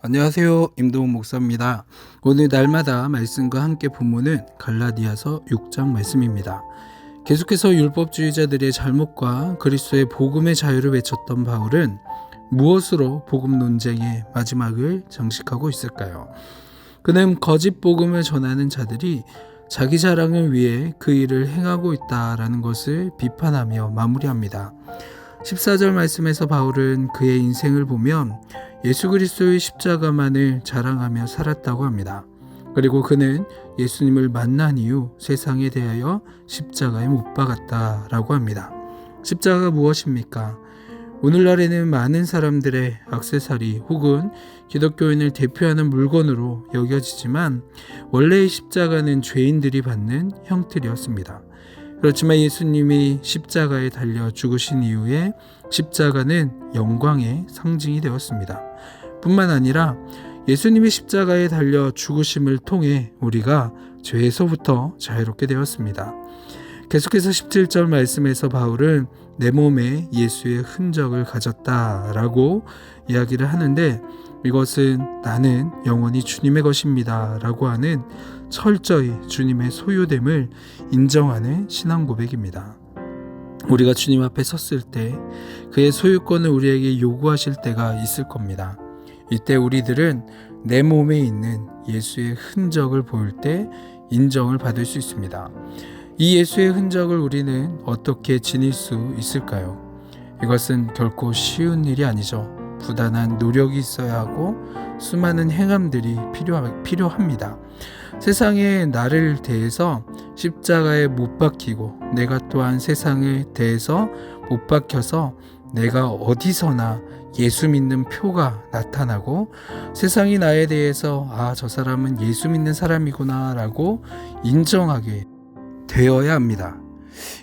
안녕하세요. 임동훈 목사입니다. 오늘 날마다 말씀과 함께 본문은 갈라디아서 6장 말씀입니다. 계속해서 율법주의자들의 잘못과 그리스도의 복음의 자유를 외쳤던 바울은 무엇으로 복음 논쟁의 마지막을 장식하고 있을까요? 그는 거짓 복음을 전하는 자들이 자기 자랑을 위해 그 일을 행하고 있다라는 것을 비판하며 마무리합니다. 14절 말씀에서 바울은 그의 인생을 보면 예수 그리스도의 십자가만을 자랑하며 살았다고 합니다. 그리고 그는 예수님을 만난 이후 세상에 대하여 십자가에 못 박았다라고 합니다. 십자가가 무엇입니까? 오늘날에는 많은 사람들의 액세서리 혹은 기독교인을 대표하는 물건으로 여겨지지만 원래의 십자가는 죄인들이 받는 형틀이었습니다. 그렇지만 예수님이 십자가에 달려 죽으신 이후에 십자가는 영광의 상징이 되었습니다. 뿐만 아니라 예수님이 십자가에 달려 죽으심을 통해 우리가 죄에서부터 자유롭게 되었습니다. 계속해서 17절 말씀에서 바울은 내 몸에 예수의 흔적을 가졌다라고 이야기를 하는데, 이것은 나는 영원히 주님의 것입니다 라고 하는 철저히 주님의 소유됨을 인정하는 신앙 고백입니다. 우리가 주님 앞에 섰을 때 그의 소유권을 우리에게 요구하실 때가 있을 겁니다. 이때 우리들은 내 몸에 있는 예수의 흔적을 보일 때 인정을 받을 수 있습니다. 이 예수의 흔적을 우리는 어떻게 지닐 수 있을까요? 이것은 결코 쉬운 일이 아니죠. 부단한 노력이 있어야 하고 수많은 행함들이 필요합니다. 세상에 나를 대해서 십자가에 못 박히고 내가 또한 세상에 대해서 못 박혀서 내가 어디서나 예수 믿는 표가 나타나고 세상이 나에 대해서 저 사람은 예수 믿는 사람이구나 라고 인정하게 되어야 합니다.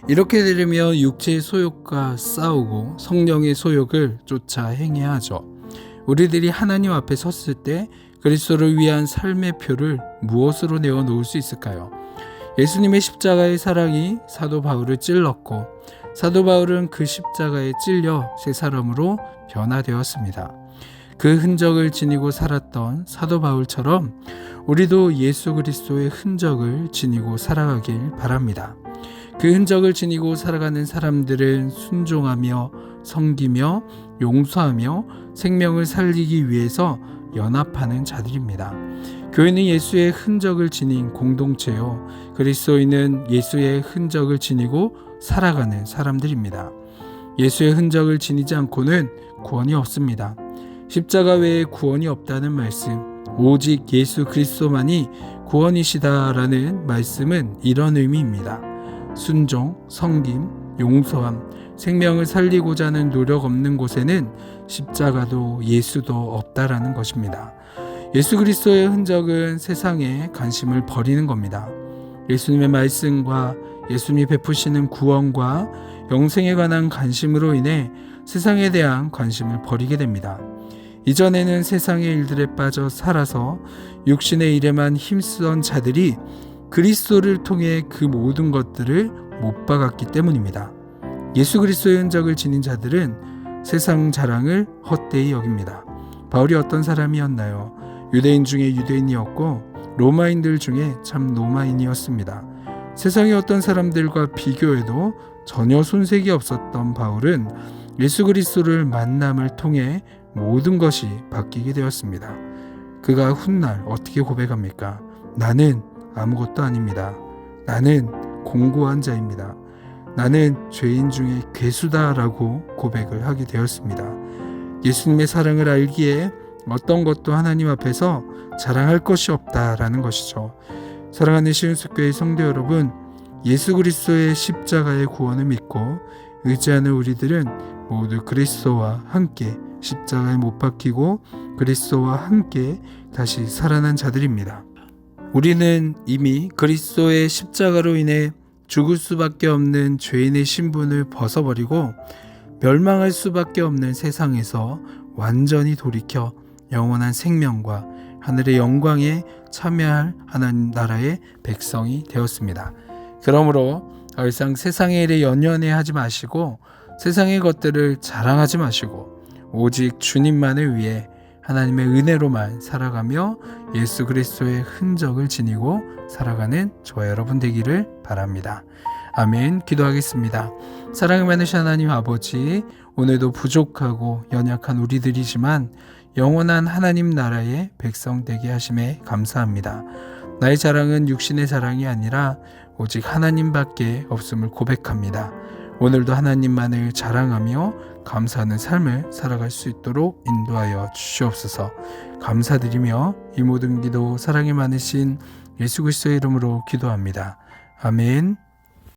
이렇게 되려면 육체의 소욕과 싸우고 성령의 소욕을 쫓아 행해야 하죠. 우리들이 하나님 앞에 섰을 때 그리스도를 위한 삶의 표를 무엇으로 내어놓을 수 있을까요? 예수님의 십자가의 사랑이 사도 바울을 찔렀고 사도 바울은 그 십자가에 찔려 새 사람으로 변화되었습니다. 그 흔적을 지니고 살았던 사도 바울처럼 우리도 예수 그리스도의 흔적을 지니고 살아가길 바랍니다. 그 흔적을 지니고 살아가는 사람들은 순종하며 섬기며 용서하며 생명을 살리기 위해서 연합하는 자들입니다. 교회는 예수의 흔적을 지닌 공동체요, 그리스도인은 예수의 흔적을 지니고 살아가는 사람들입니다. 예수의 흔적을 지니지 않고는 구원이 없습니다. 십자가 외에 구원이 없다는 말씀, 오직 예수 그리스도만이 구원이시다라는 말씀은 이런 의미입니다. 순종, 섬김, 용서함, 생명을 살리고자 하는 노력 없는 곳에는 십자가도 예수도 없다라는 것입니다. 예수 그리스도의 흔적은 세상에 관심을 버리는 겁니다. 예수님의 말씀과 예수님이 베푸시는 구원과 영생에 관한 관심으로 인해 세상에 대한 관심을 버리게 됩니다. 이전에는 세상의 일들에 빠져 살아서 육신의 일에만 힘쓰던 자들이 그리스도를 통해 그 모든 것들을 못 박았기 때문입니다. 예수 그리스도의 흔적을 지닌 자들은 세상 자랑을 헛되이 여깁니다. 바울이 어떤 사람이었나요? 유대인 중에 유대인이었고 로마인들 중에 참 로마인이었습니다. 세상의 어떤 사람들과 비교해도 전혀 손색이 없었던 바울은 예수 그리스도를 만남을 통해 모든 것이 바뀌게 되었습니다. 그가 훗날 어떻게 고백합니까? 나는 아무것도 아닙니다. 나는 공고한 자입니다. 나는 죄인 중에 괴수다라고 고백을 하게 되었습니다. 예수님의 사랑을 알기에 어떤 것도 하나님 앞에서 자랑할 것이 없다라는 것이죠. 사랑하는 시은숙교회 성도 여러분, 예수 그리스도의 십자가의 구원을 믿고 의지하는 우리들은 모두 그리스도와 함께 십자가에 못 박히고 그리스도와 함께 다시 살아난 자들입니다. 우리는 이미 그리스도의 십자가로 인해 죽을 수밖에 없는 죄인의 신분을 벗어버리고 멸망할 수밖에 없는 세상에서 완전히 돌이켜 영원한 생명과 하늘의 영광에 참여할 하나님 나라의 백성이 되었습니다. 그러므로 더 이상 세상의 일에 연연해 하지 마시고 세상의 것들을 자랑하지 마시고 오직 주님만을 위해 하나님의 은혜로만 살아가며 예수 그리스도의 흔적을 지니고 살아가는 저와 여러분 되기를 바랍니다. 아멘. 기도하겠습니다. 사랑이 많으신 하나님 아버지, 오늘도 부족하고 연약한 우리들이지만 영원한 하나님 나라의 백성 되게 하심에 감사합니다. 나의 자랑은 육신의 자랑이 아니라 오직 하나님밖에 없음을 고백합니다. 오늘도 하나님만을 자랑하며 감사하는 삶을 살아갈 수 있도록 인도하여 주시옵소서. 감사드리며 이 모든 기도 사랑이 많으신 예수 그리스도의 이름으로 기도합니다. 아멘.